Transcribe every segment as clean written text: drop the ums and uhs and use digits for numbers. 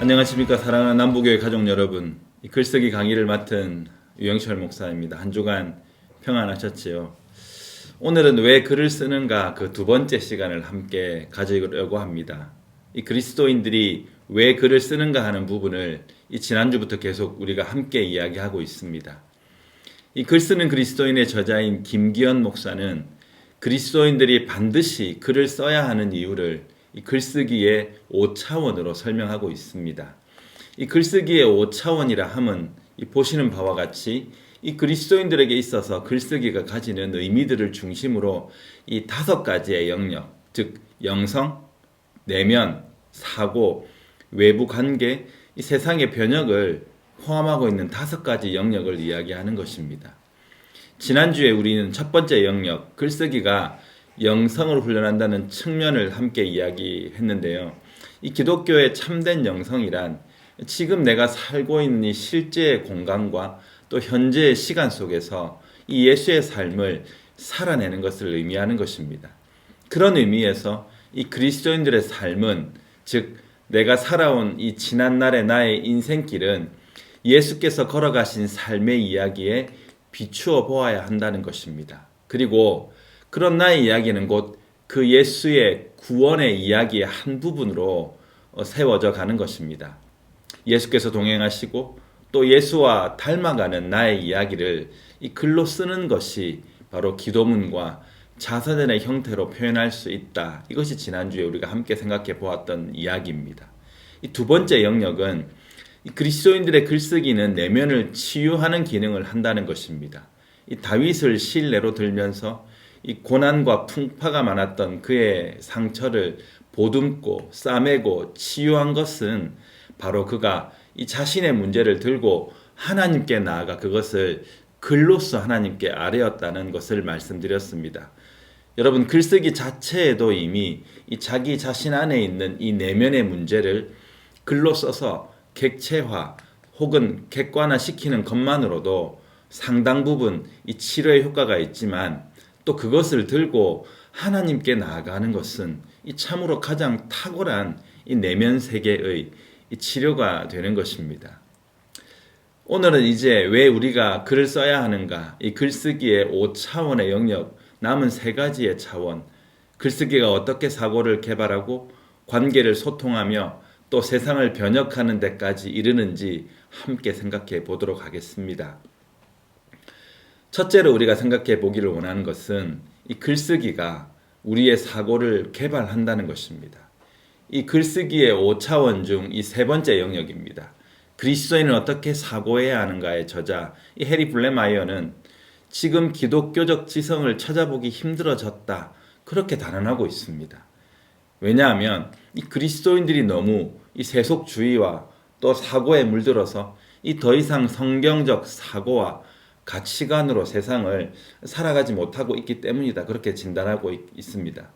안녕하십니까. 사랑하는 남부교회 가족 여러분, 이 글쓰기 강의를 맡은 유영철 목사입니다. 한 주간 평안하셨지요? 오늘은 왜 글을 쓰는가 그 두 번째 시간을 함께 가지려고 합니다. 이 그리스도인들이 왜 글을 쓰는가 하는 부분을 이 지난주부터 계속 우리가 함께 이야기하고 있습니다. 이 글 쓰는 그리스도인의 저자인 김기현 목사는 그리스도인들이 반드시 글을 써야 하는 이유를 이 글쓰기의 5차원으로 설명하고 있습니다. 이 글쓰기의 5차원이라 함은 이 보시는 바와 같이 이 그리스도인들에게 있어서 글쓰기가 가지는 의미들을 중심으로 이 5가지의 영역, 즉 영성, 내면, 사고, 외부 관계, 이 세상의 변혁을 포함하고 있는 5가지 영역을 이야기하는 것입니다. 지난주에 우리는 첫 번째 영역, 글쓰기가 영성을 훈련한다는 측면을 함께 이야기했는데요. 이 기독교의 참된 영성이란 지금 내가 살고 있는 이 실제의 공간과 또 현재의 시간 속에서 이 예수의 삶을 살아내는 것을 의미하는 것입니다. 그런 의미에서 이 그리스도인들의 삶은, 즉 내가 살아온 이 지난날의 나의 인생길은 예수께서 걸어가신 삶의 이야기에 비추어 보아야 한다는 것입니다. 그리고 그런 나의 이야기는 곧 그 예수의 구원의 이야기의 한 부분으로 세워져 가는 것입니다. 예수께서 동행하시고 또 예수와 닮아가는 나의 이야기를 이 글로 쓰는 것이 바로 기도문과 자서전의 형태로 표현할 수 있다. 이것이 지난주에 우리가 함께 생각해 보았던 이야기입니다. 이 두 번째 영역은 이 그리스도인들의 글쓰기는 내면을 치유하는 기능을 한다는 것입니다. 이 다윗을 실내로 들면서 이 고난과 풍파가 많았던 그의 상처를 보듬고 싸매고 치유한 것은 바로 그가 이 자신의 문제를 들고 하나님께 나아가 그것을 글로써 하나님께 아뢰었다는 것을 말씀드렸습니다. 여러분, 글쓰기 자체에도 이미 이 자기 자신 안에 있는 이 내면의 문제를 글로 써서 객체화 혹은 객관화시키는 것만으로도 상당 부분 이 치료의 효과가 있지만, 또 그것을 들고 하나님께 나아가는 것은 이 참으로 가장 탁월한 이 내면 세계의 이 치료가 되는 것입니다. 오늘은 이제 왜 우리가 글을 써야 하는가, 이 글쓰기의 5차원의 영역, 남은 3가지의 차원, 글쓰기가 어떻게 사고를 개발하고 관계를 소통하며 또 세상을 변혁하는 데까지 이르는지 함께 생각해 보도록 하겠습니다. 첫째로 우리가 생각해 보기를 원하는 것은 이 글쓰기가 우리의 사고를 개발한다는 것입니다. 이 글쓰기의 5차원 중 이 3번째 영역입니다. 그리스도인은 어떻게 사고해야 하는가의 저자 이 해리 블레마이어는 지금 기독교적 지성을 찾아보기 힘들어졌다, 그렇게 단언하고 있습니다. 왜냐하면 이 그리스도인들이 너무 이 세속주의와 또 사고에 물들어서 이 더 이상 성경적 사고와 가치관으로 세상을 살아가지 못하고 있기 때문이다, 그렇게 진단하고 있습니다.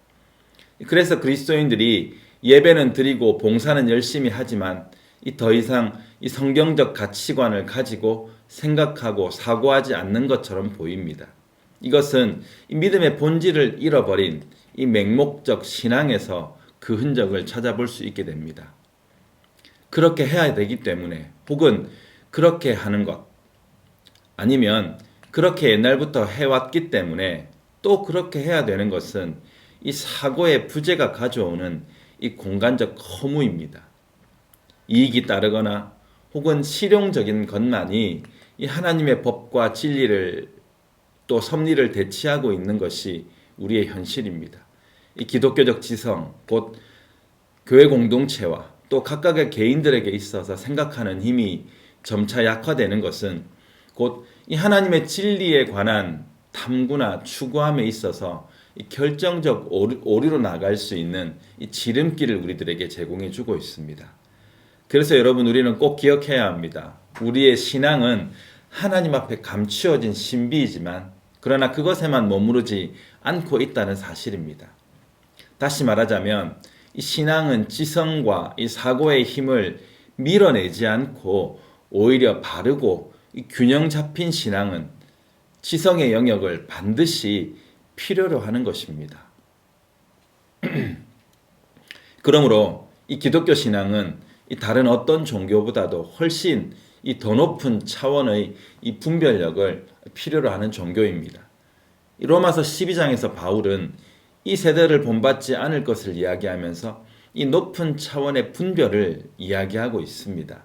그래서 그리스도인들이 예배는 드리고 봉사는 열심히 하지만 이 더 이상 이 성경적 가치관을 가지고 생각하고 사고하지 않는 것처럼 보입니다. 이것은 이 믿음의 본질을 잃어버린 이 맹목적 신앙에서 그 흔적을 찾아볼 수 있게 됩니다. 그렇게 해야 되기 때문에, 혹은 그렇게 하는 것, 아니면 그렇게 옛날부터 해왔기 때문에 또 그렇게 해야 되는 것은 이 사고의 부재가 가져오는 이 공간적 허무입니다. 이익이 따르거나 혹은 실용적인 것만이 이 하나님의 법과 진리를 또 섭리를 대치하고 있는 것이 우리의 현실입니다. 이 기독교적 지성, 곧 교회 공동체와 또 각각의 개인들에게 있어서 생각하는 힘이 점차 약화되는 것은 곧 이 하나님의 진리에 관한 탐구나 추구함에 있어서 이 결정적 오류로 나갈 수 있는 이 지름길을 우리들에게 제공해 주고 있습니다. 그래서 여러분, 우리는 꼭 기억해야 합니다. 우리의 신앙은 하나님 앞에 감추어진 신비이지만 그러나 그것에만 머무르지 않고 있다는 사실입니다. 다시 말하자면 이 신앙은 지성과 이 사고의 힘을 밀어내지 않고 오히려 바르고 이 균형 잡힌 신앙은 지성의 영역을 반드시 필요로 하는 것입니다. 그러므로 이 기독교 신앙은 이 다른 어떤 종교보다도 훨씬 이 더 높은 차원의 이 분별력을 필요로 하는 종교입니다. 이 로마서 12장에서 바울은 이 세대를 본받지 않을 것을 이야기하면서 이 높은 차원의 분별을 이야기하고 있습니다.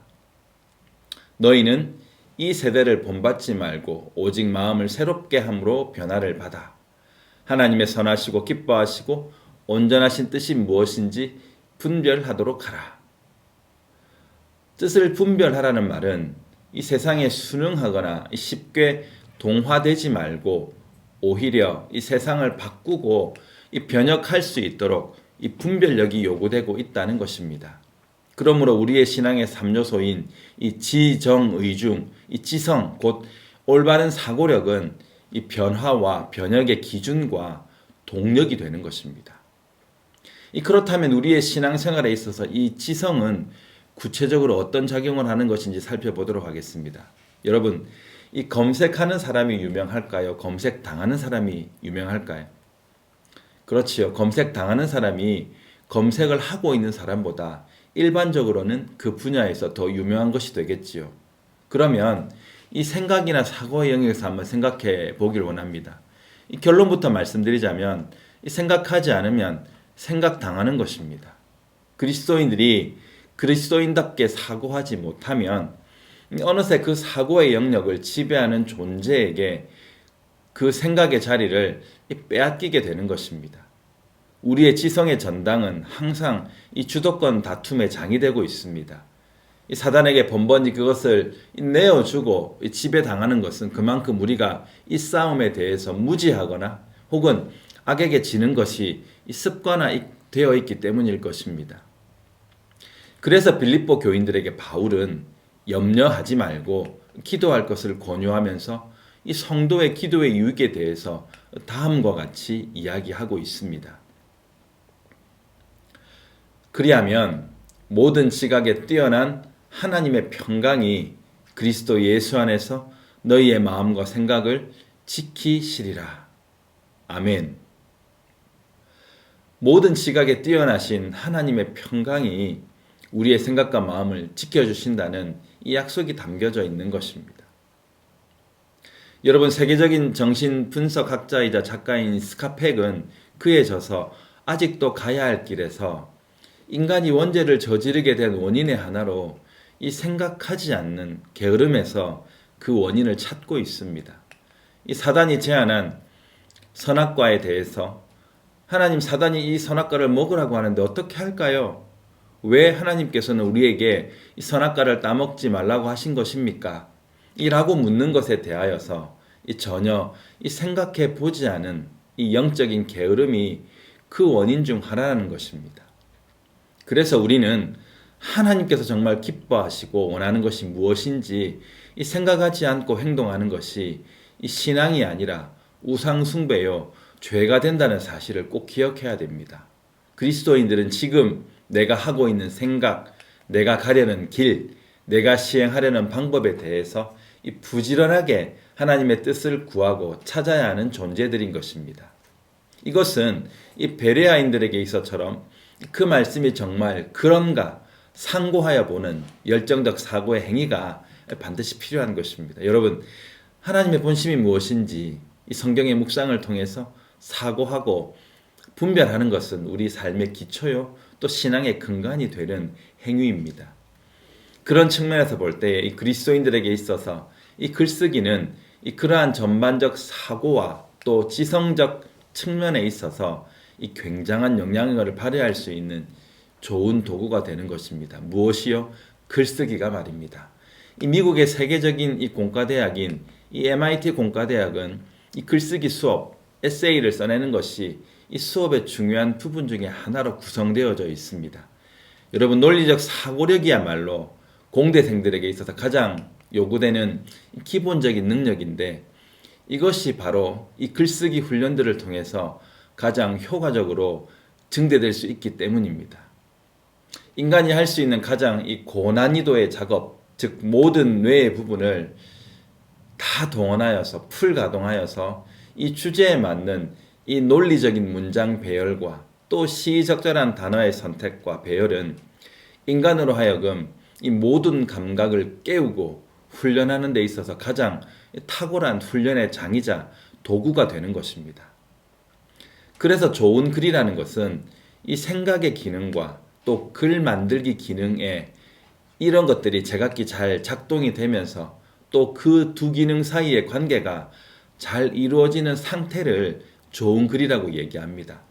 너희는 이 세대를 본받지 말고 오직 마음을 새롭게 함으로 변화를 받아 하나님의 선하시고 기뻐하시고 온전하신 뜻이 무엇인지 분별하도록 하라. 뜻을 분별하라는 말은 이 세상에 순응하거나 쉽게 동화되지 말고 오히려 이 세상을 바꾸고 이 변혁할 수 있도록 이 분별력이 요구되고 있다는 것입니다. 그러므로 우리의 신앙의 3요소인 이 지정의중, 이 지성, 곧 올바른 사고력은 이 변화와 변혁의 기준과 동력이 되는 것입니다. 그렇다면 우리의 신앙생활에 있어서 이 지성은 구체적으로 어떤 작용을 하는 것인지 살펴보도록 하겠습니다. 여러분, 이 검색하는 사람이 유명할까요? 검색당하는 사람이 유명할까요? 그렇지요. 검색당하는 사람이 검색을 하고 있는 사람보다 일반적으로는 그 분야에서 더 유명한 것이 되겠지요. 그러면 이 생각이나 사고의 영역에서 한번 생각해 보길 원합니다. 이 결론부터 말씀드리자면 이 생각하지 않으면 생각당하는 것입니다. 그리스도인들이 그리스도인답게 사고하지 못하면 어느새 그 사고의 영역을 지배하는 존재에게 그 생각의 자리를 빼앗기게 되는 것입니다. 우리의 지성의 전당은 항상 이 주도권 다툼의 장이 되고 있습니다. 이 사단에게 번번이 그것을 내어주고 지배당하는 것은 그만큼 우리가 이 싸움에 대해서 무지하거나 혹은 악에게 지는 것이 습관화되어 있기 때문일 것입니다. 그래서 빌립보 교인들에게 바울은 염려하지 말고 기도할 것을 권유하면서 이 성도의 기도의 유익에 대해서 다음과 같이 이야기하고 있습니다. 그리하면 모든 지각에 뛰어난 하나님의 평강이 그리스도 예수 안에서 너희의 마음과 생각을 지키시리라. 아멘. 모든 지각에 뛰어나신 하나님의 평강이 우리의 생각과 마음을 지켜주신다는 이 약속이 담겨져 있는 것입니다. 여러분, 세계적인 정신분석학자이자 작가인 스카펙은 그에 져서 아직도 가야 할 길에서 인간이 원죄를 저지르게 된 원인의 하나로 이 생각하지 않는 게으름에서 그 원인을 찾고 있습니다. 이 사단이 제안한 선악과에 대해서 하나님, 사단이 이 선악과를 먹으라고 하는데 어떻게 할까요? 왜 하나님께서는 우리에게 이 선악과를 따먹지 말라고 하신 것입니까? 이라고 묻는 것에 대하여서 전혀 생각해 보지 않은 이 영적인 게으름이 그 원인 중 하나라는 것입니다. 그래서 우리는 하나님께서 정말 기뻐하시고 원하는 것이 무엇인지 생각하지 않고 행동하는 것이 신앙이 아니라 우상 숭배요 죄가 된다는 사실을 꼭 기억해야 됩니다. 그리스도인들은 지금 내가 하고 있는 생각, 내가 가려는 길, 내가 시행하려는 방법에 대해서 부지런하게 하나님의 뜻을 구하고 찾아야 하는 존재들인 것입니다. 이것은 이 베레아인들에게 있어처럼 그 말씀이 정말 그런가 상고하여 보는 열정적 사고의 행위가 반드시 필요한 것입니다. 여러분, 하나님의 본심이 무엇인지 이 성경의 묵상을 통해서 사고하고 분별하는 것은 우리 삶의 기초요 또 신앙의 근간이 되는 행위입니다. 그런 측면에서 볼 때 이 그리스도인들에게 있어서 이 글쓰기는 그러한 전반적 사고와 또 지성적 측면에 있어서 이 굉장한 영향력을 발휘할 수 있는 좋은 도구가 되는 것입니다. 무엇이요? 글쓰기가 말입니다. 이 미국의 세계적인 이 공과대학인 이 MIT 공과대학은 이 글쓰기 수업, 에세이를 써내는 것이 이 수업의 중요한 부분 중에 하나로 구성되어져 있습니다. 여러분, 논리적 사고력이야말로 공대생들에게 있어서 가장 요구되는 기본적인 능력인데 이것이 바로 이 글쓰기 훈련들을 통해서 가장 효과적으로 증대될 수 있기 때문입니다. 인간이 할 수 있는 가장 이 고난이도의 작업, 즉 모든 뇌의 부분을 다 동원하여서 풀가동하여서 이 주제에 맞는 이 논리적인 문장 배열과 또 시의적절한 단어의 선택과 배열은 인간으로 하여금 이 모든 감각을 깨우고 훈련하는 데 있어서 가장 탁월한 훈련의 장이자 도구가 되는 것입니다. 그래서 좋은 글이라는 것은 이 생각의 기능과 또 글 만들기 기능에 이런 것들이 제각기 잘 작동이 되면서 또 그 두 기능 사이의 관계가 잘 이루어지는 상태를 좋은 글이라고 얘기합니다.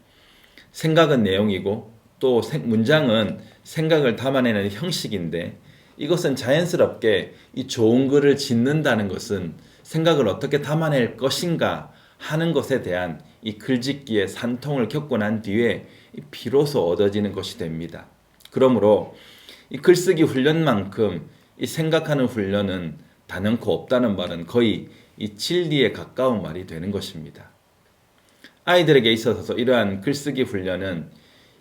생각은 내용이고 또 문장은 생각을 담아내는 형식인데 이것은 자연스럽게 이 좋은 글을 짓는다는 것은 생각을 어떻게 담아낼 것인가 하는 것에 대한 이 글짓기의 산통을 겪고 난 뒤에 비로소 얻어지는 것이 됩니다. 그러므로 이 글쓰기 훈련만큼 이 생각하는 훈련은 단연코 없다는 말은 거의 이 진리에 가까운 말이 되는 것입니다. 아이들에게 있어서 이러한 글쓰기 훈련은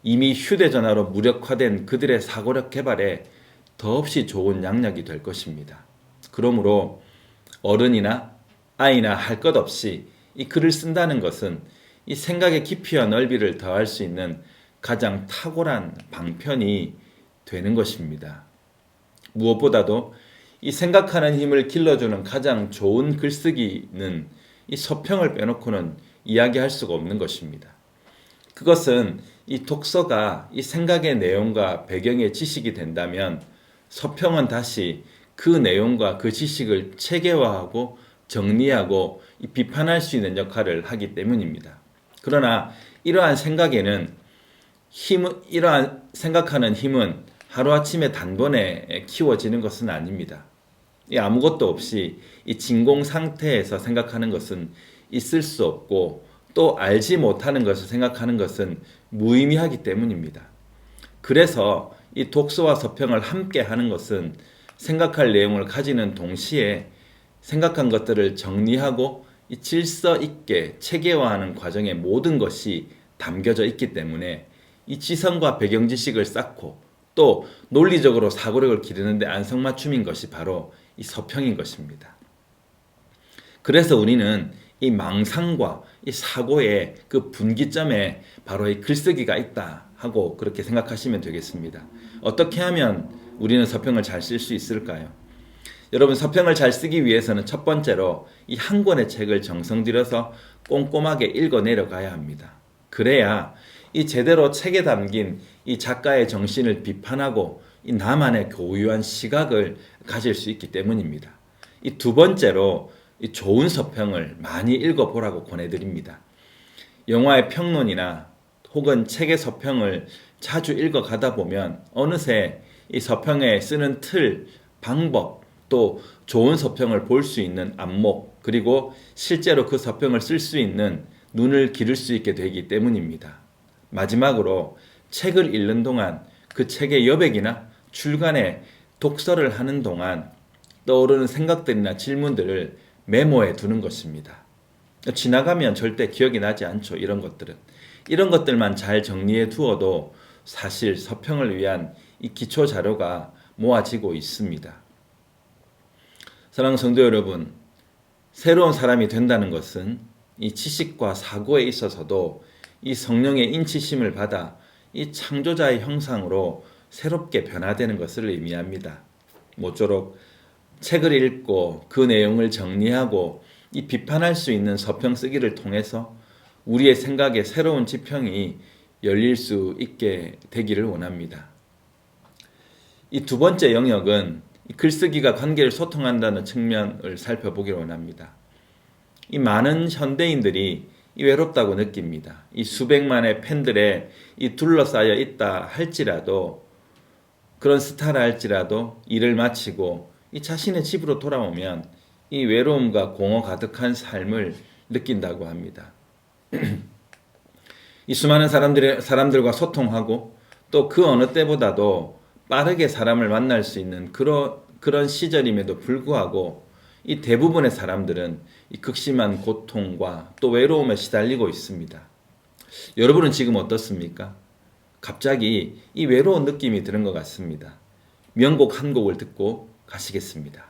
이미 휴대전화로 무력화된 그들의 사고력 개발에 더없이 좋은 양약이 될 것입니다. 그러므로 어른이나 아이나 할 것 없이 이 글을 쓴다는 것은 이 생각의 깊이와 넓이를 더할 수 있는 가장 탁월한 방편이 되는 것입니다. 무엇보다도 이 생각하는 힘을 길러주는 가장 좋은 글쓰기는 이 서평을 빼놓고는 이야기할 수가 없는 것입니다. 그것은 이 독서가 이 생각의 내용과 배경의 지식이 된다면 서평은 다시 그 내용과 그 지식을 체계화하고 정리하고 비판할 수 있는 역할을 하기 때문입니다. 그러나 이러한 생각하는 힘은 하루아침에 단번에 키워지는 것은 아닙니다. 아무것도 없이 이 진공 상태에서 생각하는 것은 있을 수 없고 또 알지 못하는 것을 생각하는 것은 무의미하기 때문입니다. 그래서 이 독서와 서평을 함께 하는 것은 생각할 내용을 가지는 동시에 생각한 것들을 정리하고 이 질서 있게 체계화하는 과정에 모든 것이 담겨져 있기 때문에 이 지성과 배경 지식을 쌓고 또 논리적으로 사고력을 기르는 데 안성맞춤인 것이 바로 이 서평인 것입니다. 그래서 우리는 이 망상과 이 사고의 그 분기점에 바로 이 글쓰기가 있다 하고 그렇게 생각하시면 되겠습니다. 어떻게 하면 우리는 서평을 잘 쓸 수 있을까요? 여러분, 서평을 잘 쓰기 위해서는 첫 번째로 이 한 권의 책을 정성 들여서 꼼꼼하게 읽어 내려가야 합니다. 그래야 이 제대로 책에 담긴 이 작가의 정신을 비판하고 이 나만의 고유한 시각을 가질 수 있기 때문입니다. 이 두 번째로 이 좋은 서평을 많이 읽어보라고 권해드립니다. 영화의 평론이나 혹은 책의 서평을 자주 읽어가다 보면 어느새 이 서평에 쓰는 틀, 방법, 또 좋은 서평을 볼 수 있는 안목, 그리고 실제로 그 서평을 쓸 수 있는 눈을 기를 수 있게 되기 때문입니다. 마지막으로 책을 읽는 동안 그 책의 여백이나 출간에 독서를 하는 동안 떠오르는 생각들이나 질문들을 메모해 두는 것입니다. 지나가면 절대 기억이 나지 않죠. 이런 것들만 잘 정리해 두어도 사실 서평을 위한 이 기초 자료가 모아지고 있습니다. 사랑하는 성도 여러분, 새로운 사람이 된다는 것은 이 지식과 사고에 있어서도 이 성령의 인치심을 받아 이 창조자의 형상으로 새롭게 변화되는 것을 의미합니다. 모쪼록 책을 읽고 그 내용을 정리하고 이 비판할 수 있는 서평 쓰기를 통해서 우리의 생각에 새로운 지평이 열릴 수 있게 되기를 원합니다. 이 두 번째 영역은 이 글쓰기가 관계를 소통한다는 측면을 살펴보기를 원합니다. 이 많은 현대인들이 이 외롭다고 느낍니다. 이 수백만의 팬들에 이 둘러싸여 있다 할지라도, 그런 스타라 할지라도 일을 마치고 이 자신의 집으로 돌아오면 이 외로움과 공허 가득한 삶을 느낀다고 합니다. 이 수많은 사람들과 소통하고 또 그 어느 때보다도 빠르게 사람을 만날 수 있는 그런 시절임에도 불구하고 이 대부분의 사람들은 이 극심한 고통과 또 외로움에 시달리고 있습니다. 여러분은 지금 어떻습니까? 갑자기 이 외로운 느낌이 드는 것 같습니다. 명곡 한 곡을 듣고 가시겠습니다.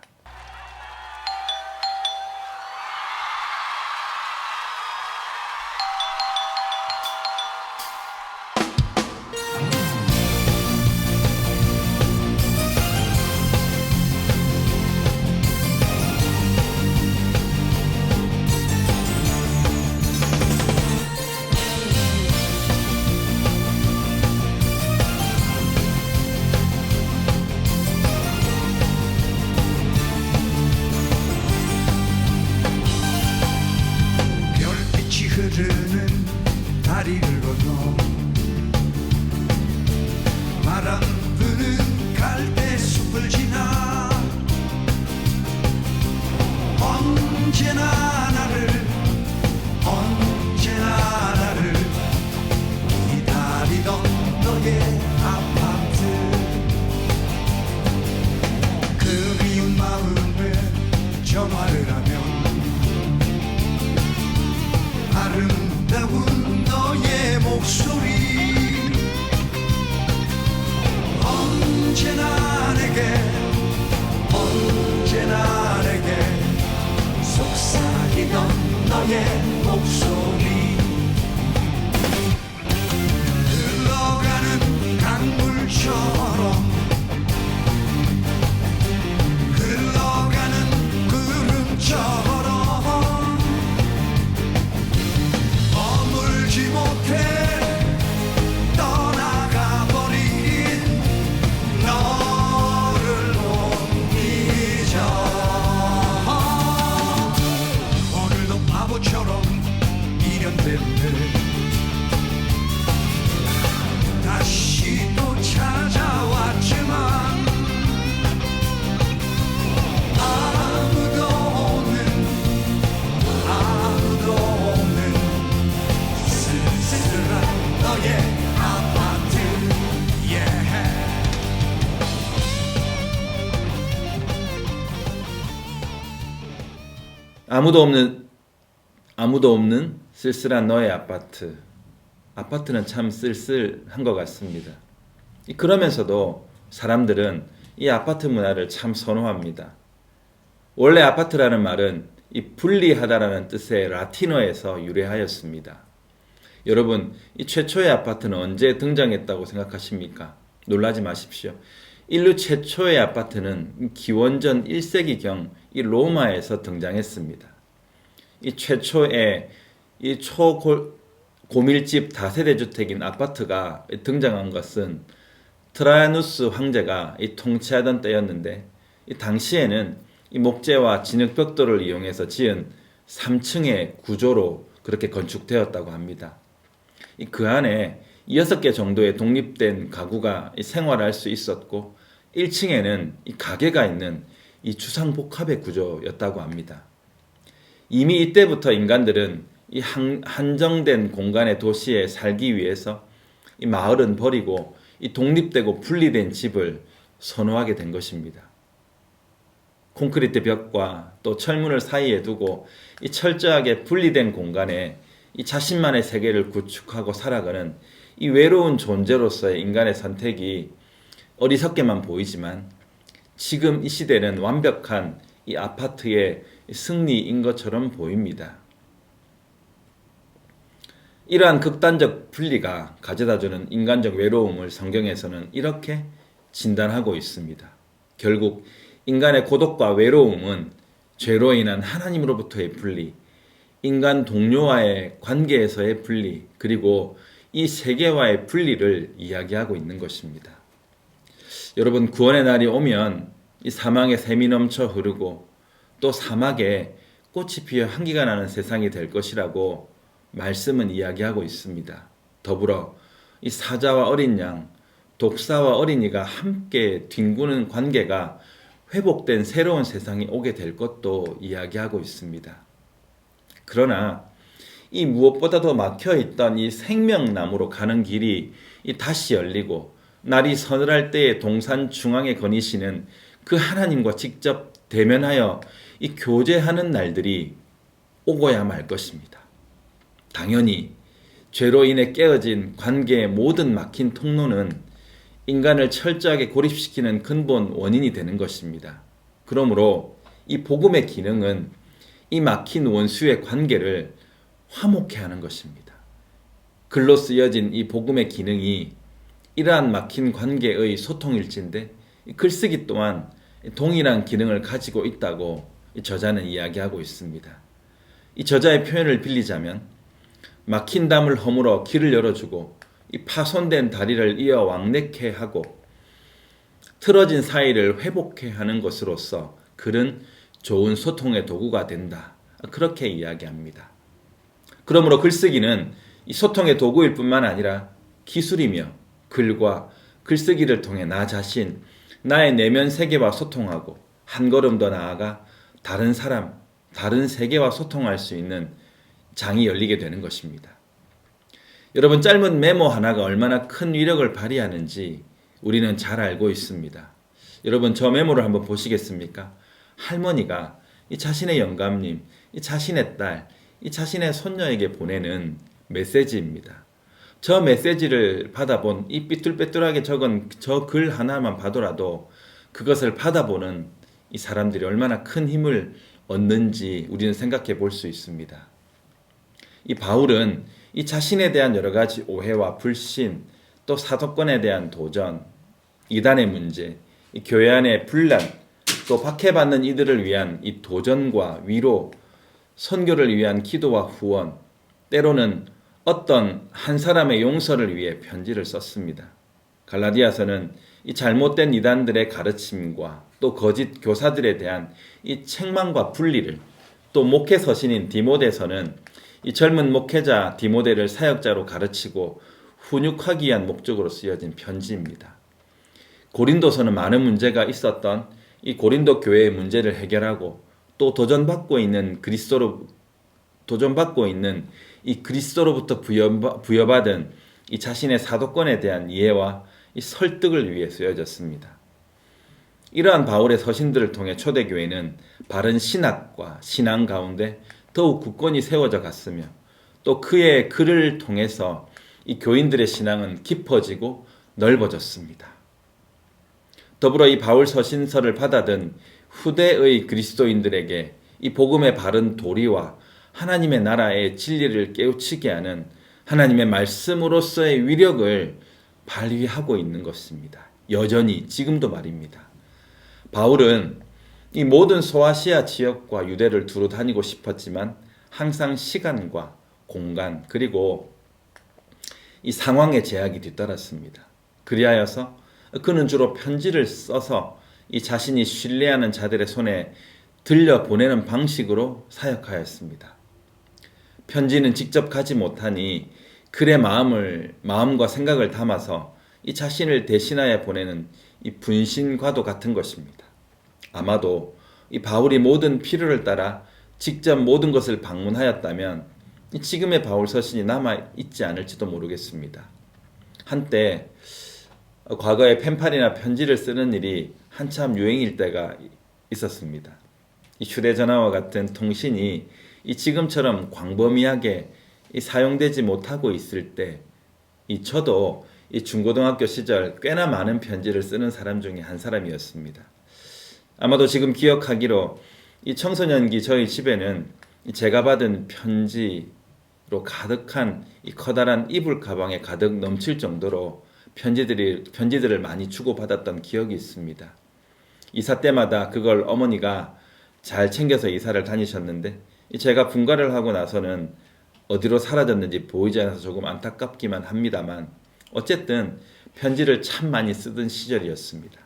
갈대숲을 지나 언제나 나를 기다리던 너의 아파트 그리운 마음에 전화를 하면 아름다운 너의 목소리 언제나 내게 속삭이던 너의 목소리 흘러가는 강물처럼 흘러가는 구름처럼 머물지 못해 떠나가버린 너를 못 잊어 오늘도 바보처럼 미련됐네 다시 또 찾아왔지만 아무도 없는 쓸쓸한 너의 아파트 아무도 없는 쓸쓸한 너의 아파트. 아파트는 참 쓸쓸한 것 같습니다. 그러면서도 사람들은 이 아파트 문화를 참 선호합니다. 원래 아파트라는 말은 이 분리하다라는 뜻의 라틴어에서 유래하였습니다. 여러분, 이 최초의 아파트는 언제 등장했다고 생각하십니까? 놀라지 마십시오. 인류 최초의 아파트는 기원전 1세기경 이 로마에서 등장했습니다. 이 최초의 이 초고밀집 다세대 주택인 아파트가 등장한 것은 트라야누스 황제가 통치하던 때였는데 이 당시에는 이 목재와 진흙벽돌을 이용해서 지은 3층의 구조로 그렇게 건축되었다고 합니다. 그 안에 6개 정도의 독립된 가구가 생활할 수 있었고 1층에는 이 가게가 있는 이 주상복합의 구조였다고 합니다. 이미 이때부터 인간들은 이 한정된 공간의 도시에 살기 위해서 이 마을은 버리고 이 독립되고 분리된 집을 선호하게 된 것입니다. 콘크리트 벽과 또 철문을 사이에 두고 이 철저하게 분리된 공간에 이 자신만의 세계를 구축하고 살아가는 이 외로운 존재로서의 인간의 선택이 어리석게만 보이지만 지금 이 시대는 완벽한 이 아파트의 승리인 것처럼 보입니다. 이러한 극단적 분리가 가져다주는 인간적 외로움을 성경에서는 이렇게 진단하고 있습니다. 결국 인간의 고독과 외로움은 죄로 인한 하나님으로부터의 분리, 인간 동료와의 관계에서의 분리, 그리고 이 세계와의 분리를 이야기하고 있는 것입니다. 여러분, 구원의 날이 오면 이 사망에 샘이 넘쳐 흐르고 또 사막에 꽃이 피어 향기가 나는 세상이 될 것이라고 말씀은 이야기하고 있습니다. 더불어 이 사자와 어린 양, 독사와 어린이가 함께 뒹구는 관계가 회복된 새로운 세상이 오게 될 것도 이야기하고 있습니다. 그러나 이 무엇보다도 막혀있던 이 생명나무로 가는 길이 다시 열리고 날이 서늘할 때에 동산 중앙에 거니시는 그 하나님과 직접 대면하여 이 교제하는 날들이 오고야 말 것입니다. 당연히 죄로 인해 깨어진 관계의 모든 막힌 통로는 인간을 철저하게 고립시키는 근본 원인이 되는 것입니다. 그러므로 이 복음의 기능은 이 막힌 원수의 관계를 화목케 하는 것입니다. 글로 쓰여진 이 복음의 기능이 이러한 막힌 관계의 소통일진데 글쓰기 또한 동일한 기능을 가지고 있다고 저자는 이야기하고 있습니다. 이 저자의 표현을 빌리자면 막힌 담을 허물어 길을 열어주고 이 파손된 다리를 이어 왕래케 하고 틀어진 사이를 회복케 하는 것으로서 글은 좋은 소통의 도구가 된다. 그렇게 이야기합니다. 그러므로 글쓰기는 이 소통의 도구일 뿐만 아니라 기술이며 글과 글쓰기를 통해 나 자신, 나의 내면 세계와 소통하고 한 걸음 더 나아가 다른 사람, 다른 세계와 소통할 수 있는 장이 열리게 되는 것입니다. 여러분, 짧은 메모 하나가 얼마나 큰 위력을 발휘하는지 우리는 잘 알고 있습니다. 여러분, 저 메모를 한번 보시겠습니까? 할머니가 이 자신의 영감님, 이 자신의 딸, 이 자신의 손녀에게 보내는 메시지입니다. 저 메시지를 받아본 이 삐뚤빼뚤하게 적은 저 글 하나만 봐도라도 그것을 받아보는 이 사람들이 얼마나 큰 힘을 얻는지 우리는 생각해 볼 수 있습니다. 이 바울은 이 자신에 대한 여러 가지 오해와 불신, 또 사도권에 대한 도전, 이단의 문제, 이 교회 안의 분란, 또 박해받는 이들을 위한 이 도전과 위로, 선교를 위한 기도와 후원, 때로는 어떤 한 사람의 용서를 위해 편지를 썼습니다. 갈라디아서는 이 잘못된 이단들의 가르침과 또 거짓 교사들에 대한 이 책망과 분리를, 또 목회 서신인 디모데서는 이 젊은 목회자 디모데를 사역자로 가르치고 훈육하기 위한 목적으로 쓰여진 편지입니다. 고린도서는 많은 문제가 있었던 이 고린도 교회의 문제를 해결하고 또 도전받고 있는 이 그리스도로부터 부여받은 이 자신의 사도권에 대한 이해와 이 설득을 위해 쓰여졌습니다. 이러한 바울의 서신들을 통해 초대교회는 바른 신학과 신앙 가운데 더욱 굳건히 세워져 갔으며 또 그의 글을 통해서 이 교인들의 신앙은 깊어지고 넓어졌습니다. 더불어 이 바울 서신서를 받아든 후대의 그리스도인들에게 이 복음의 바른 도리와 하나님의 나라의 진리를 깨우치게 하는 하나님의 말씀으로서의 위력을 발휘하고 있는 것입니다. 여전히 지금도 말입니다. 바울은 이 모든 소아시아 지역과 유대를 두루 다니고 싶었지만 항상 시간과 공간 그리고 이 상황의 제약이 뒤따랐습니다. 그리하여서 그는 주로 편지를 써서 이 자신이 신뢰하는 자들의 손에 들려 보내는 방식으로 사역하였습니다. 편지는 직접 가지 못하니 글의 마음과 생각을 담아서 이 자신을 대신하여 보내는 이 분신과도 같은 것입니다. 아마도 이 바울이 모든 필요를 따라 직접 모든 것을 방문하였다면 지금의 바울 서신이 남아 있지 않을지도 모르겠습니다. 한때 과거에 펜팔이나 편지를 쓰는 일이 한참 유행일 때가 있었습니다. 이 휴대전화와 같은 통신이 이 지금처럼 광범위하게 사용되지 못하고 있을 때 저도 이 중고등학교 시절 꽤나 많은 편지를 쓰는 사람 중에 한 사람이었습니다. 아마도 지금 기억하기로 이 청소년기 저희 집에는 제가 받은 편지로 가득한 이 커다란 이불 가방에 가득 넘칠 정도로 편지들을 많이 주고받았던 기억이 있습니다. 이사 때마다 그걸 어머니가 잘 챙겨서 이사를 다니셨는데 제가 분가를 하고 나서는 어디로 사라졌는지 보이지 않아서 조금 안타깝기만 합니다만 어쨌든 편지를 참 많이 쓰던 시절이었습니다.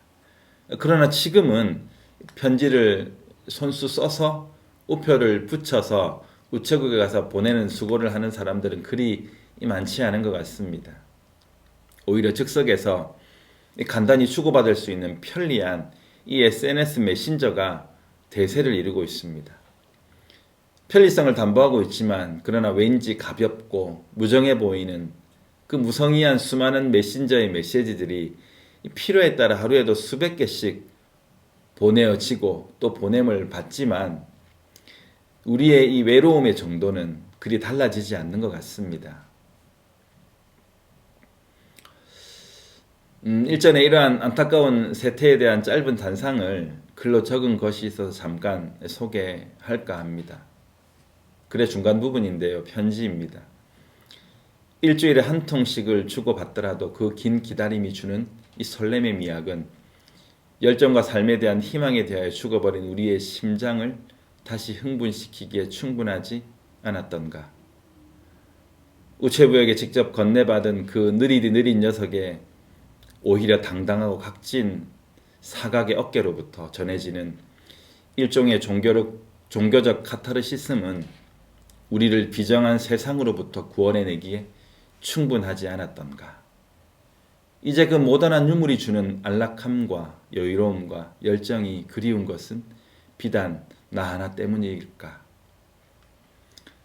그러나 지금은 편지를 손수 써서 우표를 붙여서 우체국에 가서 보내는 수고를 하는 사람들은 그리 많지 않은 것 같습니다. 오히려 즉석에서 간단히 주고받을 수 있는 편리한 이 SNS 메신저가 대세를 이루고 있습니다. 편리성을 담보하고 있지만 그러나 왠지 가볍고 무정해 보이는 그 무성의한 수많은 메신저의 메시지들이 필요에 따라 하루에도 수백 개씩 보내어지고 또 보냄을 받지만 우리의 이 외로움의 정도는 그리 달라지지 않는 것 같습니다. 일전에 이러한 안타까운 세태에 대한 짧은 단상을 글로 적은 것이 있어서 잠깐 소개할까 합니다. 글의 중간 부분인데요. 편지입니다. 일주일에 한 통씩을 주고받더라도 그 긴 기다림이 주는 이 설렘의 미학은 열정과 삶에 대한 희망에 대하여 죽어버린 우리의 심장을 다시 흥분시키기에 충분하지 않았던가. 우체부에게 직접 건네받은 그 느린 녀석의 오히려 당당하고 각진 사각의 어깨로부터 전해지는 일종의 종교적 카타르시즘은 우리를 비정한 세상으로부터 구원해내기에 충분하지 않았던가. 이제 그 모던한 유물이 주는 안락함과 여유로움과 열정이 그리운 것은 비단 나 하나 때문일까?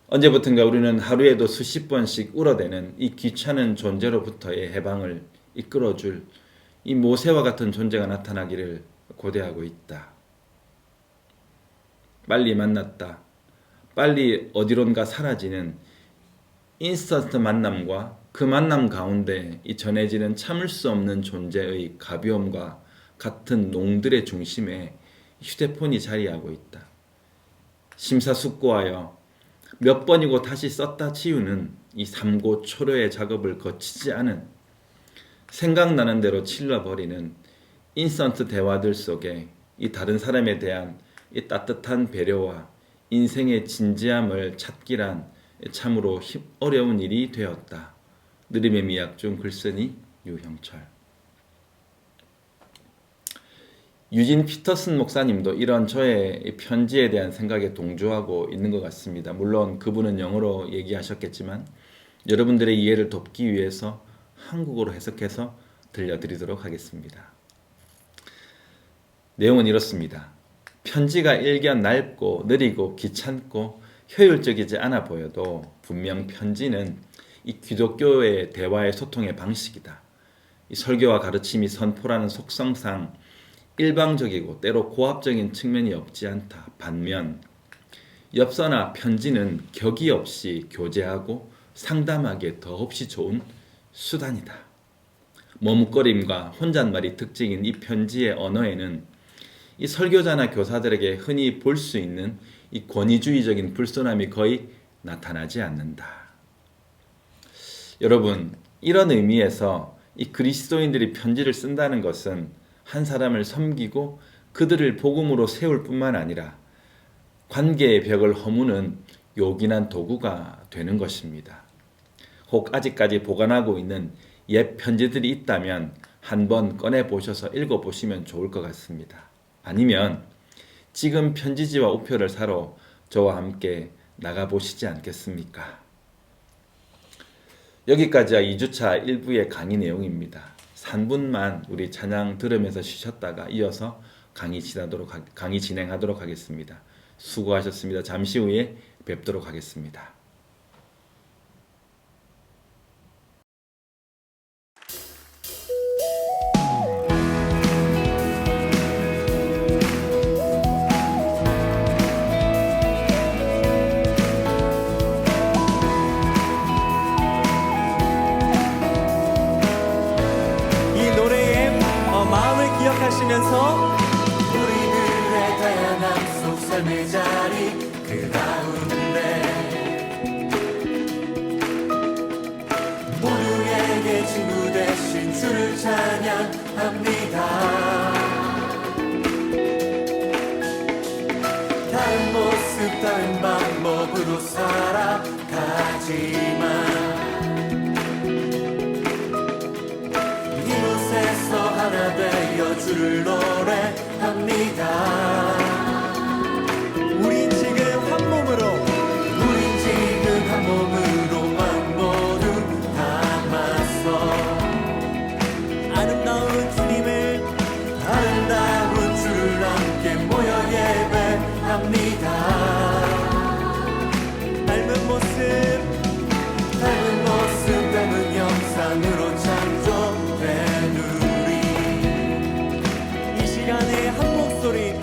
언제부턴가 우리는 하루에도 수십 번씩 울어대는 이 귀찮은 존재로부터의 해방을 이끌어줄 이 모세와 같은 존재가 나타나기를 고대하고 있다. 빨리 만났다. 빨리 어디론가 사라지는 인스턴트 만남과 그 만남 가운데 이 전해지는 참을 수 없는 존재의 가벼움과 같은 농들의 중심에 휴대폰이 자리하고 있다. 심사숙고하여 몇 번이고 다시 썼다 지우는 이 삼고초려의 작업을 거치지 않은 생각나는 대로 칠러버리는 인스턴트 대화들 속에 이 다른 사람에 대한 이 따뜻한 배려와 인생의 진지함을 찾기란 참으로 어려운 일이 되었다. 느림의 미학 중 글쓴이 유형철. 유진 피터슨 목사님도 이런 저의 편지에 대한 생각에 동조하고 있는 것 같습니다. 물론 그분은 영어로 얘기하셨겠지만 여러분들의 이해를 돕기 위해서 한국어로 해석해서 들려드리도록 하겠습니다. 내용은 이렇습니다. 편지가 일견 낡고 느리고 귀찮고 효율적이지 않아 보여도 분명 편지는 이 기독교의 대화의 소통의 방식이다. 이 설교와 가르침이 선포라는 속성상 일방적이고 때로 고압적인 측면이 없지 않다. 반면 엽서나 편지는 격이 없이 교제하고 상담하기에 더없이 좋은 수단이다. 머뭇거림과 혼잣말이 특징인 이 편지의 언어에는 이 설교자나 교사들에게 흔히 볼 수 있는 이 권위주의적인 불손함이 거의 나타나지 않는다. 여러분, 이런 의미에서 이 그리스도인들이 편지를 쓴다는 것은 한 사람을 섬기고 그들을 복음으로 세울 뿐만 아니라 관계의 벽을 허무는 요긴한 도구가 되는 것입니다. 혹 아직까지 보관하고 있는 옛 편지들이 있다면 한번 꺼내보셔서 읽어보시면 좋을 것 같습니다. 아니면 지금 편지지와 우표를 사러 저와 함께 나가보시지 않겠습니까? 여기까지가 2주차 1부의 강의 내용입니다. 3분만 우리 찬양 들으면서 쉬셨다가 이어서 강의 진행하도록 하겠습니다. 수고하셨습니다. 잠시 후에 뵙도록 하겠습니다. 기억하시면서 우리들의 다양한 속 삶의 자리 그 가운데 모두에게 친구 되신 주를 찬양합니다. 다른 모습 다른 방법으로 살아가지만 하나 되어 주를 노래합니다. 우린 지금 한 몸으로만 모두 담아서 아름다운 주님을 아름다운 주를 함께 모여 예배합니다. 닮은 모습 닮은 형상으로 창조된 이 시간에 한 목소리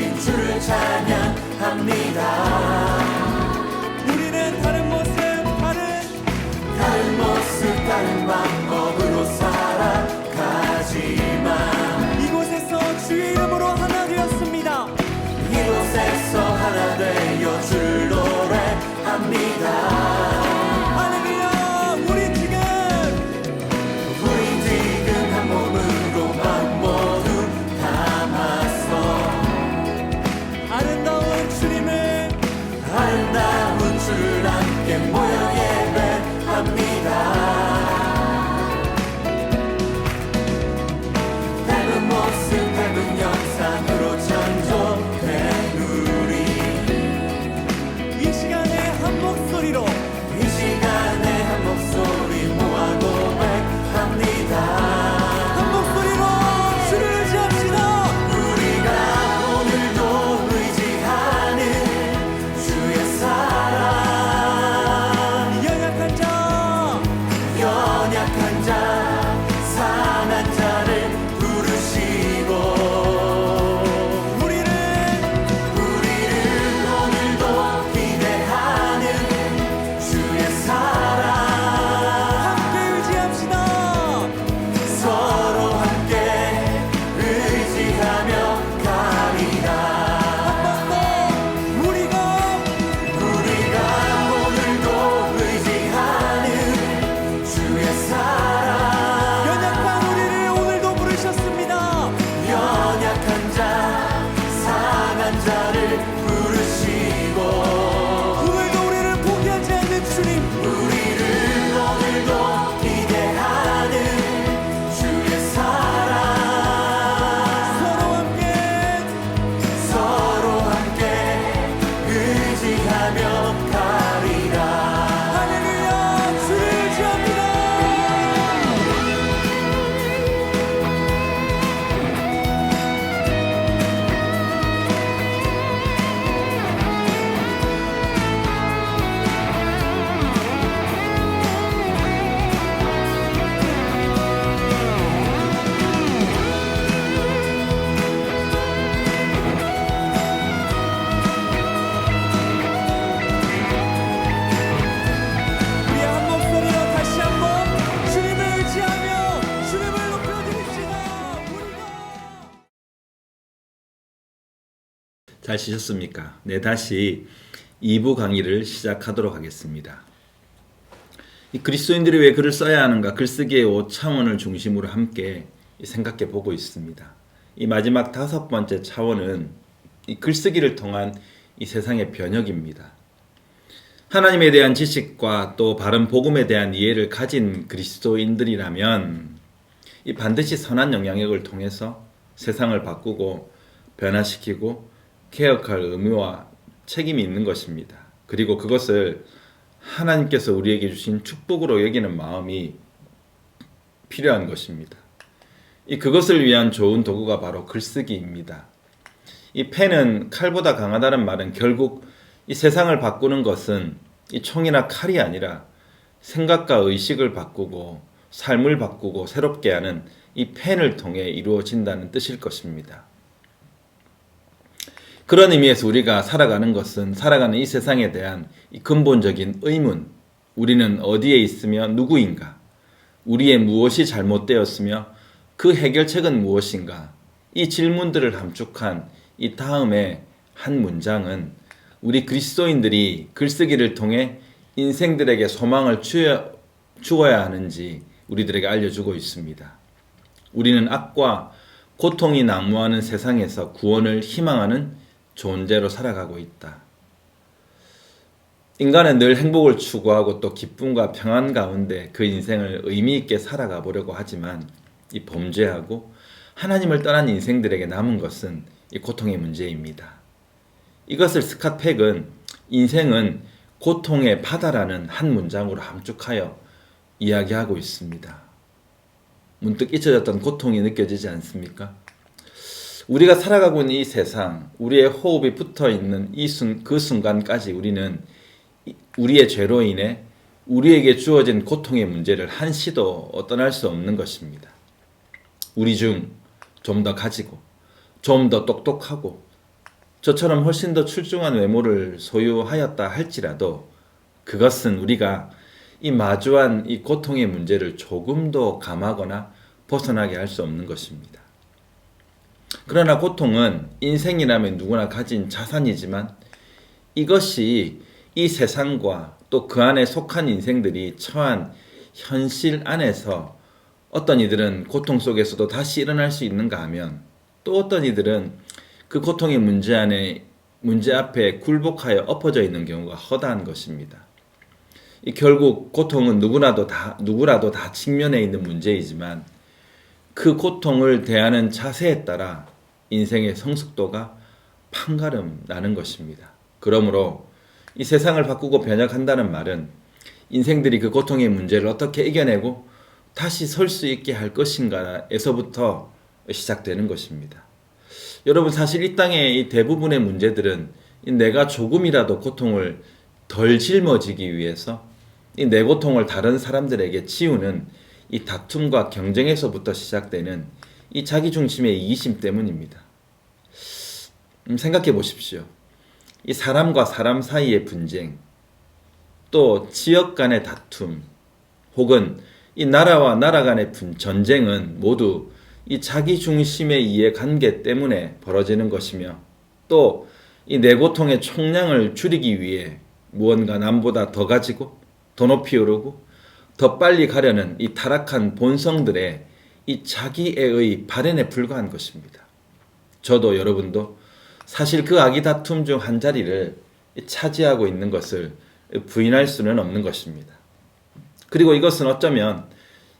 이루어진 주를 찬양합니다. 우리는 다른 모습 다른 방법으로 살아가지만 이곳에서 주의 이름으로 하나 되었습니다. 이곳에서 하나 되어 주를 노래합니다. 할렐루야. 우린 지금 한 몸으로 마음 모두 담아서 아름다운 주를 함께 모여 예배합니다. 닮은 모습 닮은 영상으로 창조된 우리 이 시간에 한 목소리로 이 시간에 한 목소리 모아 고백합니다. 한 목소리로 주를 의지합시다. 우리가 오늘도 의지하는 주의 사랑 연약한 자 상한 자를 부르시고 우리를 오늘도 기대하는 주의 사랑 함께 의지합시다. 서로 함께 의지하며 가리라. 우리가 오늘도 의지하는 주의 사랑 연약한 우리를 오늘도 부르셨습니다. 연약한 자 상한 자를 부르시고 오늘도 우리를 포기하지 않는 주님, 오늘도 기대하는 주의 사랑 서로 함께 의지하며 가리라. 할렐루야. 주를 의지합니다. 우리 한 목소리로 다시 한번 주님을 의지하며 주님을 높여드립시다. 우리가 잘 쉬셨습니까? 네, 다시 2부 강의를 시작하도록 하겠습니다. 이 그리스도인들이 왜 글을 써야 하는가? 글쓰기의 5차원을 중심으로 함께 생각해 보고 있습니다. 이 마지막 5번째 차원은 이 글쓰기를 통한 이 세상의 변혁입니다. 하나님에 대한 지식과 또 바른 복음에 대한 이해를 가진 그리스도인들이라면 이 반드시 선한 영향력을 통해서 세상을 바꾸고 변화시키고 개혁할 의무와 책임이 있는 것입니다. 그리고 그것을 하나님께서 우리에게 주신 축복으로 여기는 마음이 필요한 것입니다. 그것을 위한 좋은 도구가 바로 글쓰기입니다. 이 펜은 칼보다 강하다는 말은 결국 이 세상을 바꾸는 것은 이 총이나 칼이 아니라 생각과 의식을 바꾸고 삶을 바꾸고 새롭게 하는 이 펜을 통해 이루어진다는 뜻일 것입니다. 그런 의미에서 우리가 살아가는 것은 살아가는 이 세상에 대한 이 근본적인 의문, 우리는 어디에 있으며 누구인가? 우리의 무엇이 잘못되었으며 그 해결책은 무엇인가? 이 질문들을 함축한 이 다음에 한 문장은 우리 그리스도인들이 글쓰기를 통해 인생들에게 소망을 주어야 하는지 우리들에게 알려주고 있습니다. 우리는 악과 고통이 난무하는 세상에서 구원을 희망하는 존재로 살아가고 있다. 인간은 늘 행복을 추구하고 또 기쁨과 평안 가운데 그 인생을 의미 있게 살아가 보려고 하지만 이 범죄하고 하나님을 떠난 인생들에게 남은 것은 이 고통의 문제입니다. 이것을 스캇 팩은 인생은 고통의 바다라는 한 문장으로 함축하여 이야기하고 있습니다. 문득 잊혀졌던 고통이 느껴지지 않습니까? 우리가 살아가고 있는 이 세상, 우리의 호흡이 붙어있는 그 순간까지 우리는 우리의 죄로 인해 우리에게 주어진 고통의 문제를 한시도 떠날 수 없는 것입니다. 우리 중 좀 더 가지고, 좀 더 똑똑하고, 저처럼 훨씬 더 출중한 외모를 소유하였다 할지라도 그것은 우리가 이 마주한 이 고통의 문제를 조금도 감하거나 벗어나게 할 수 없는 것입니다. 그러나 고통은 인생이라면 누구나 가진 자산이지만 이것이 이 세상과 또 그 안에 속한 인생들이 처한 현실 안에서 어떤 이들은 고통 속에서도 다시 일어날 수 있는가 하면 또 어떤 이들은 그 고통의 문제 앞에 굴복하여 엎어져 있는 경우가 허다한 것입니다. 결국 고통은 누구라도 다 직면해 있는 문제이지만 그 고통을 대하는 자세에 따라 인생의 성숙도가 판가름 나는 것입니다. 그러므로 이 세상을 바꾸고 변혁한다는 말은 인생들이 그 고통의 문제를 어떻게 이겨내고 다시 설 수 있게 할 것인가에서부터 시작되는 것입니다. 여러분, 사실 이 땅의 이 대부분의 문제들은 내가 조금이라도 고통을 덜 짊어지기 위해서 이 내 고통을 다른 사람들에게 치우는 이 다툼과 경쟁에서부터 시작되는 이 자기중심의 이기심 때문입니다. 생각해 보십시오. 이 사람과 사람 사이의 분쟁, 또 지역 간의 다툼, 혹은 이 나라와 나라 간의 전쟁은 모두 이 자기중심의 이해관계 때문에 벌어지는 것이며 또 이 내 고통의 총량을 줄이기 위해 무언가 남보다 더 가지고 더 높이 오르고 더 빨리 가려는 이 타락한 본성들의 이 자기애의 발현에 불과한 것입니다. 저도 여러분도 사실 그 악의 다툼 중 한 자리를 차지하고 있는 것을 부인할 수는 없는 것입니다. 그리고 이것은 어쩌면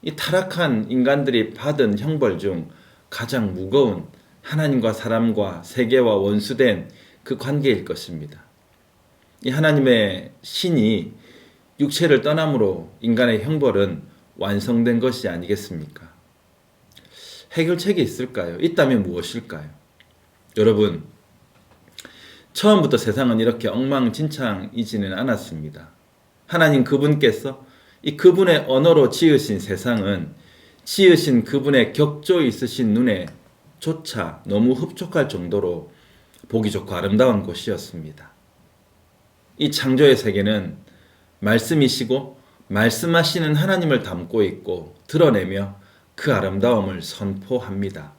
이 타락한 인간들이 받은 형벌 중 가장 무거운 하나님과 사람과 세계와 원수된 그 관계일 것입니다. 이 하나님의 신이 육체를 떠남으로 인간의 형벌은 완성된 것이 아니겠습니까? 해결책이 있을까요? 있다면 무엇일까요? 여러분, 처음부터 세상은 이렇게 엉망진창이지는 않았습니다. 하나님 그분께서 이 그분의 언어로 지으신 세상은 지으신 그분의 격조 있으신 눈에 조차 너무 흡족할 정도로 보기 좋고 아름다운 곳이었습니다. 이 창조의 세계는 말씀이시고 말씀하시는 하나님을 담고 있고 드러내며 그 아름다움을 선포합니다.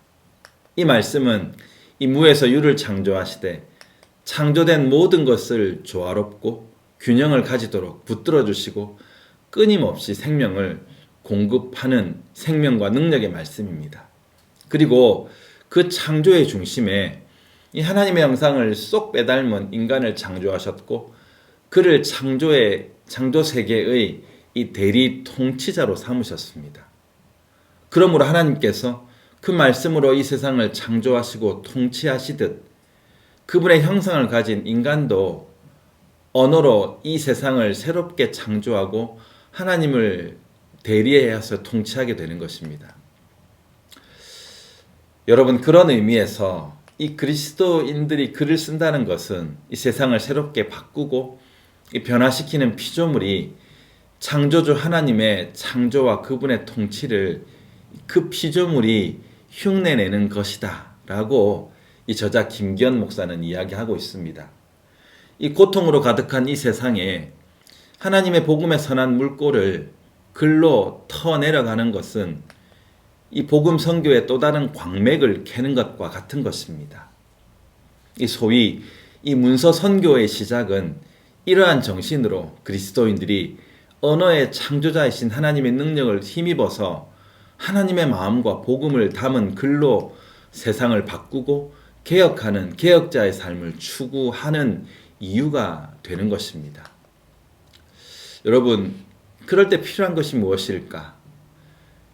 이 말씀은 이 무에서 유를 창조하시되 창조된 모든 것을 조화롭고 균형을 가지도록 붙들어 주시고 끊임없이 생명을 공급하는 생명과 능력의 말씀입니다. 그리고 그 창조의 중심에 이 하나님의 형상을 쏙 빼닮은 인간을 창조하셨고 그를 창조 세계의 이 대리 통치자로 삼으셨습니다. 그러므로 하나님께서 그 말씀으로 이 세상을 창조하시고 통치하시듯 그분의 형상을 가진 인간도 언어로 이 세상을 새롭게 창조하고 하나님을 대리해서 통치하게 되는 것입니다. 여러분, 그런 의미에서 이 그리스도인들이 글을 쓴다는 것은 이 세상을 새롭게 바꾸고 이 변화시키는 피조물이 창조주 하나님의 창조와 그분의 통치를 그 피조물이 흉내내는 것이다 라고 이 저자 김기현 목사는 이야기하고 있습니다. 이 고통으로 가득한 이 세상에 하나님의 복음의 선한 물꼬를 글로 터내려가는 것은 이 복음 선교의 또 다른 광맥을 캐는 것과 같은 것입니다. 이 소위 이 문서 선교의 시작은 이러한 정신으로 그리스도인들이 언어의 창조자이신 하나님의 능력을 힘입어서 하나님의 마음과 복음을 담은 글로 세상을 바꾸고 개혁하는 개혁자의 삶을 추구하는 이유가 되는 것입니다. 여러분, 그럴 때 필요한 것이 무엇일까?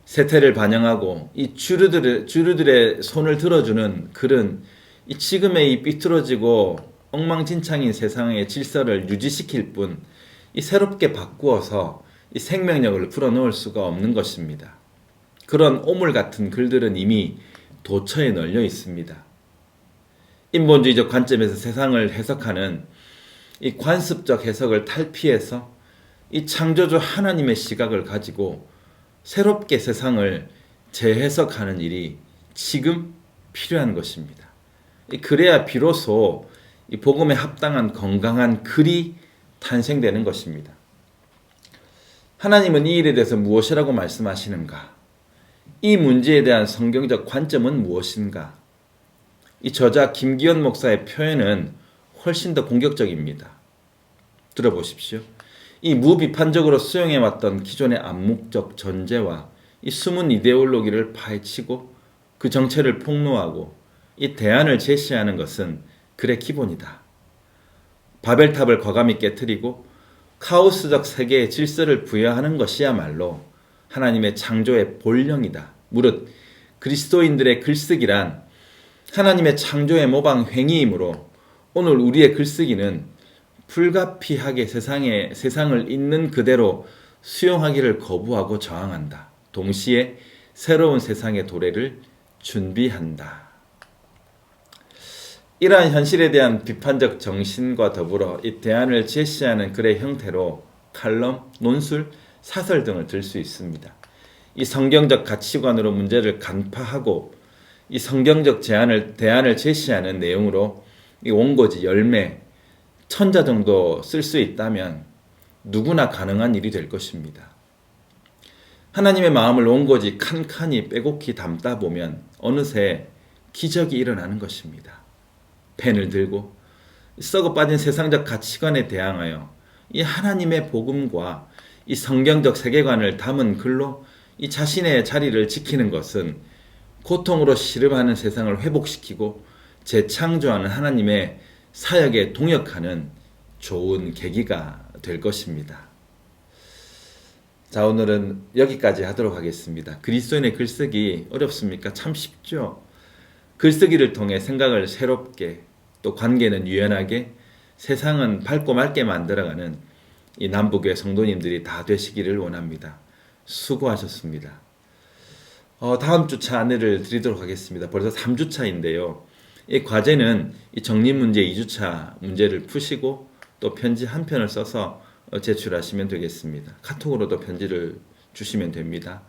세태를 반영하고 이 주류들의 손을 들어주는 글은 이 지금의 이 삐뚤어지고 엉망진창인 세상의 질서를 유지시킬 뿐 이 새롭게 바꾸어서 이 생명력을 불어넣을 수가 없는 것입니다. 그런 오물 같은 글들은 이미 도처에 널려 있습니다. 인본주의적 관점에서 세상을 해석하는 이 관습적 해석을 탈피해서 이 창조주 하나님의 시각을 가지고 새롭게 세상을 재해석하는 일이 지금 필요한 것입니다. 그래야 비로소 이 복음에 합당한 건강한 글이 탄생되는 것입니다. 하나님은 이 일에 대해서 무엇이라고 말씀하시는가? 이 문제에 대한 성경적 관점은 무엇인가? 이 저자 김기현 목사의 표현은 훨씬 더 공격적입니다. 들어보십시오. 이 무비판적으로 수용해왔던 기존의 암묵적 전제와 이 숨은 이데올로기를 파헤치고 그 정체를 폭로하고 이 대안을 제시하는 것은 글의 기본이다. 바벨탑을 과감히 깨트리고 카오스적 세계의 질서를 부여하는 것이야말로 하나님의 창조의 본령이다. 무릇 그리스도인들의 글쓰기란 하나님의 창조의 모방 행위이므로 오늘 우리의 글쓰기는 불가피하게 세상을 있는 그대로 수용하기를 거부하고 저항한다. 동시에 새로운 세상의 도래를 준비한다. 이러한 현실에 대한 비판적 정신과 더불어 이 대안을 제시하는 글의 형태로 칼럼, 논술, 사설 등을 들 수 있습니다. 이 성경적 가치관으로 문제를 간파하고 이 성경적 대안을 제시하는 내용으로 이 원고지 10매, 1000자 정도 쓸 수 있다면 누구나 가능한 일이 될 것입니다. 하나님의 마음을 원고지 칸칸이 빼곡히 담다 보면 어느새 기적이 일어나는 것입니다. 펜을 들고 썩어 빠진 세상적 가치관에 대항하여 이 하나님의 복음과 이 성경적 세계관을 담은 글로 이 자신의 자리를 지키는 것은 고통으로 시름하는 세상을 회복시키고 재창조하는 하나님의 사역에 동역하는 좋은 계기가 될 것입니다. 자, 오늘은 여기까지 하도록 하겠습니다. 그리스도인의 글쓰기 어렵습니까? 참 쉽죠. 글쓰기를 통해 생각을 새롭게 또 관계는 유연하게 세상은 밝고 맑게 만들어가는 이 남북의 성도님들이 다 되시기를 원합니다. 수고하셨습니다. 다음 주차 안내를 드리도록 하겠습니다. 벌써 3주차인데요. 이 과제는 이 정리문제 2주차 문제를 푸시고 또 편지 한 편을 써서 제출하시면 되겠습니다. 카톡으로도 편지를 주시면 됩니다.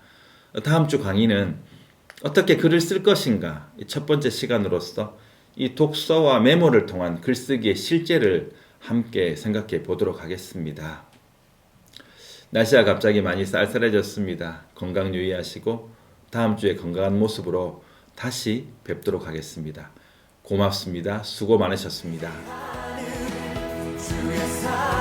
다음 주 강의는 어떻게 글을 쓸 것인가 첫 번째 시간으로서 이 독서와 메모를 통한 글쓰기의 실제를 함께 생각해 보도록 하겠습니다. 날씨가 갑자기 많이 쌀쌀해졌습니다. 건강 유의하시고 다음 주에 건강한 모습으로 다시 뵙도록 하겠습니다. 고맙습니다. 수고 많으셨습니다. 주의 사랑